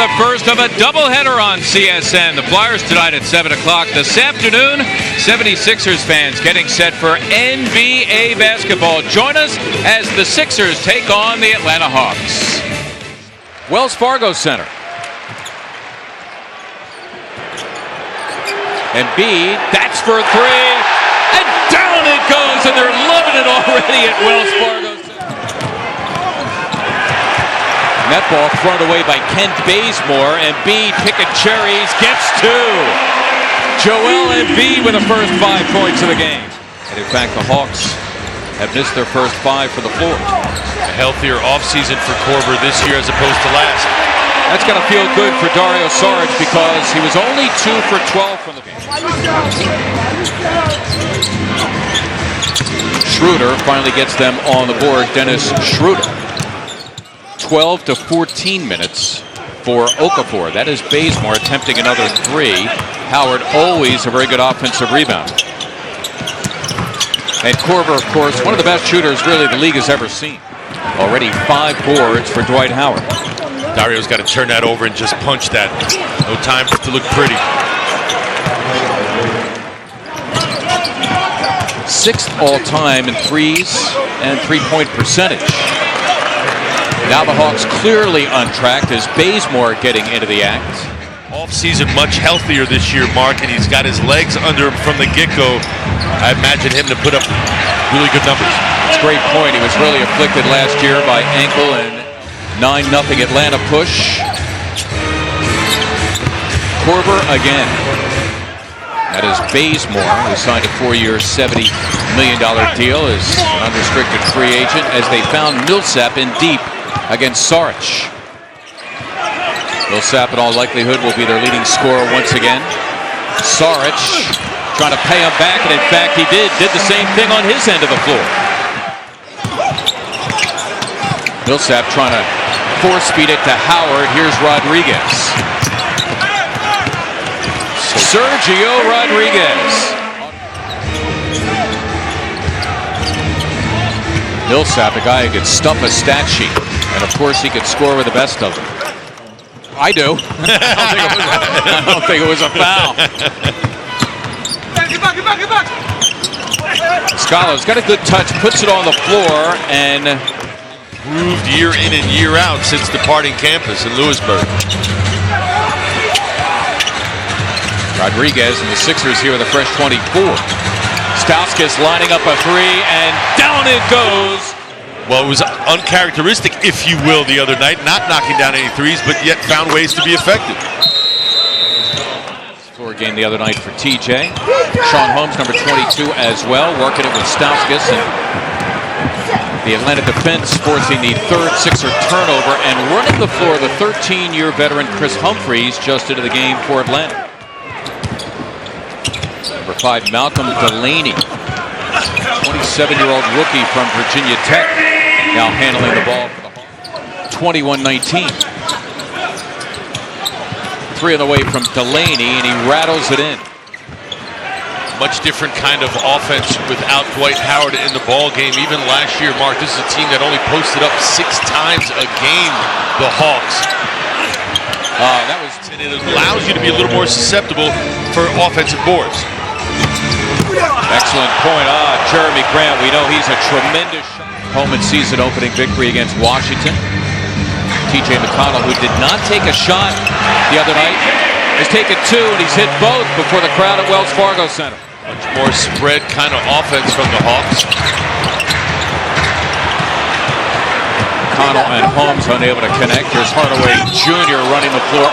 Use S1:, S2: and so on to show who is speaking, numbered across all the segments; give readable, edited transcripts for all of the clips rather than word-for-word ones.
S1: the first of a doubleheader on CSN. The Flyers tonight at 7 o'clock this afternoon. 76ers fans getting set for NBA basketball. Join us as the Sixers take on the Atlanta Hawks. Wells Fargo Center. Embiid, that's for three, and down it goes, and they're loving it already at Wells Fargo Center. Net ball thrown away by Kent Bazemore. Embiid picking cherries, gets two. Joel Embiid with the first 5 points of the game. And in fact, the Hawks have missed their first 5 for the floor.
S2: A healthier offseason for Korver this year as opposed to last.
S1: That's got to feel good for Dario Saric because he was only 2 for 12 from the game. Schroeder finally gets them on the board. Dennis Schroeder. 12 to 14 minutes for Okafor. That is Bazemore attempting another three. Howard always a very good offensive rebound. And Korver, of course, one of the best shooters really the league has ever seen. Already 5 boards for Dwight Howard.
S2: Dario's got to turn that over and just punch that. No time for it to look pretty.
S1: 6th all-time in threes and three-point percentage. Now the Hawks clearly on track as Bazemore getting into the act.
S2: Off-season much healthier this year, Mark, and he's got his legs under him from the get-go. I imagine him to put up really good numbers.
S1: That's a great point. He was really afflicted last year by ankle and 9-0 Atlanta push. Korver again. That is Bazemore, who signed a 4-year, $70 million deal as an unrestricted free agent as they found Millsap in deep against Saric. Millsap in all likelihood will be their leading scorer once again. Saric trying to pay him back, and in fact he did the same thing on his end of the floor. Millsap trying to force feed it to Howard. Here's Rodriguez. Sergio Rodriguez. Millsap, a guy who could stuff a stat sheet. And of course he could score with the best of them. I do. I don't think it was a foul. Get back. Scala's got a good touch, puts it on the floor, and
S2: Proved year in and year out since departing campus in Lewisburg.
S1: Rodriguez and the Sixers here with a fresh 24. Stauskas lining up a three, and down it goes.
S2: Well, it was uncharacteristic, if you will, the other night. Not knocking down any threes, but yet found ways to be effective.
S1: Floor game the other night for TJ. Sean Holmes, number 22 as well, working it with Stauskas. And the Atlanta defense forcing the third Sixer turnover and running the floor. The 13-year veteran Chris Humphreys just into the game for Atlanta. Number 5, Malcolm Delaney, 27-year-old rookie from Virginia Tech, now handling the ball for the Hawks. 21-19. 3 on the way from Delaney, and he rattles it in.
S2: Much different kind of offense without Dwight Howard in the ball game. Even last year, Mark, this is a team that only posted up 6 times a game, the Hawks. And it allows you to be a little more susceptible for offensive boards.
S1: Excellent point. Jeremy Grant, we know he's a tremendous home and season opening victory against Washington. TJ McConnell, who did not take a shot the other night, has taken 2, and he's hit both before the crowd at Wells Fargo Center.
S2: Much more spread kind of offense from the Hawks.
S1: McConnell and Holmes unable to connect. Here's Hardaway Jr. running the floor,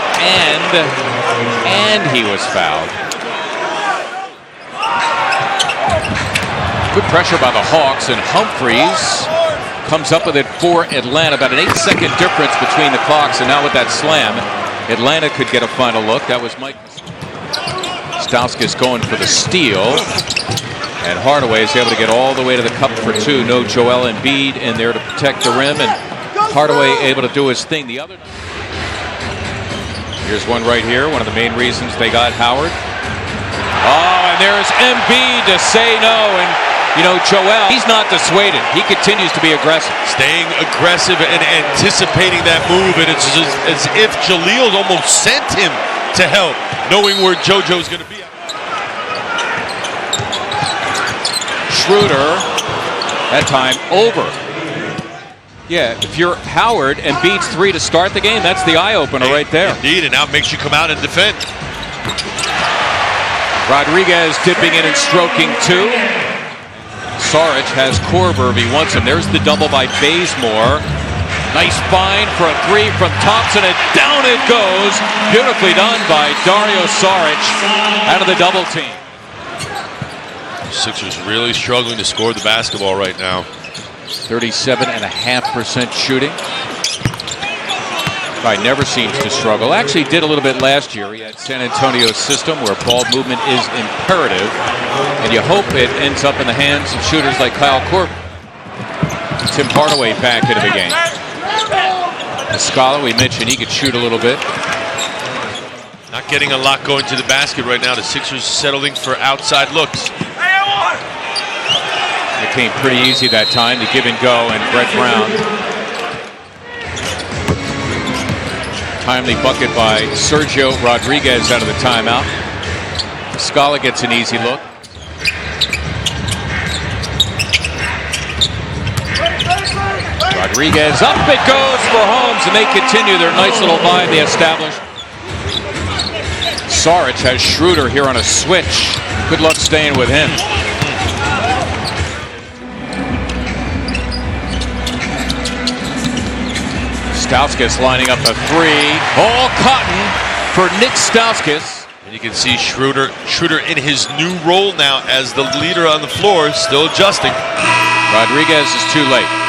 S1: and he was fouled. Good pressure by the Hawks, and Humphreys comes up with it for Atlanta. About an 8-second difference between the clocks, and now with that slam, Atlanta could get a final look. That was Mike Stauskas going for the steal, and Hardaway is able to get all the way to the cup for 2. No Joel Embiid in there to protect the rim, and Hardaway able to do his thing. The other, here's one right here. One of the main reasons they got Howard. Oh, and there's Embiid to say no, and You know, Joel, he's not dissuaded. He continues to be aggressive.
S2: Staying aggressive and anticipating that move, and it's as if Jaleel almost sent him to help, knowing where JoJo's going to be.
S1: Schroeder, that time over. Yeah, if you're Howard and beats 3 to start the game, that's the eye-opener right there.
S2: Indeed, and now it makes you come out and defend.
S1: Rodriguez dipping in and stroking 2. Saric has Korver if he wants him. There's the double by Bazemore. Nice find for a 3 from Thompson, and down it goes. Beautifully done by Dario Saric out of the double team.
S2: Sixers really struggling to score the basketball right now.
S1: 37.5% shooting. Guy never seems to struggle. Actually did a little bit last year. He had San Antonio's system where ball movement is imperative, and you hope it ends up in the hands of shooters like Kyle Korver. Tim Hardaway back into the game. Muscala, we mentioned he could shoot a little bit.
S2: Not getting a lot going to the basket right now. The Sixers settling for outside looks.
S1: It came pretty easy that time, the give and go, and Brett Brown. Timely bucket by Sergio Rodriguez out of the timeout. Muscala gets an easy look. Rodriguez, up it goes for Holmes, and they continue their nice little vibe they established. Saric has Schroeder here on a switch. Good luck staying with him. Stauskas lining up a 3. All cotton for Nick Stauskas.
S2: And you can see Schroeder in his new role now as the leader on the floor, still adjusting.
S1: Rodriguez is too late.